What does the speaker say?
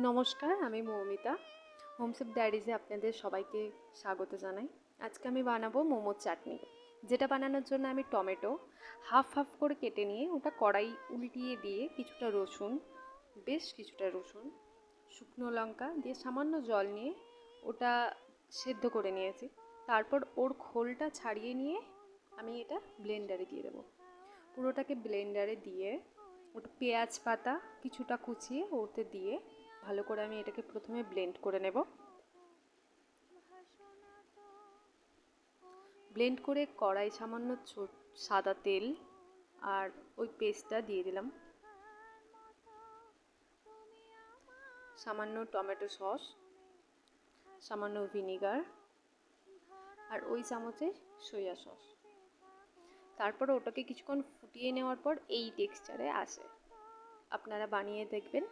নমস্কার, আমি মৌমিতা। হোমসেপ ডায়েরিজে আপনাদের সবাইকে স্বাগত জানাই। আজকে আমি বানাবো মোমোর চাটনি। যেটা বানানোর জন্য আমি টমেটো হাফ হাফ করে কেটে নিয়ে ওটা কড়াই উল্টিয়ে দিয়ে বেশ কিছুটা রসুন, শুকনো লঙ্কা দিয়ে সামান্য জল নিয়ে ওটা সেদ্ধ করে নিয়েছি। তারপর ওর খোলটা ছাড়িয়ে নিয়ে আমি এটা ব্লেন্ডারে দিয়ে দেবো। পুরোটাকে ব্লেন্ডারে দিয়ে ওটা পেঁয়াজ পাতা কিছুটা কুচিয়ে ওতে দিয়ে ভালো করে আমি এটাকে প্রথমে ব্লেন্ড করে নেব। ব্লেন্ড করে কড়াই সামান্য সাদা তেল আর ওই পেস্টটা দিয়ে দিলাম, সামান্য টমেটো সস, সামান্য ভিনিগার আর ওই চামচে সয়া সস। তারপর ওটাকে কিছুক্ষণ ফুটিয়ে নেওয়ার পর এই টেক্সচারে আসে। আপনারা বানিয়ে দেখবেন,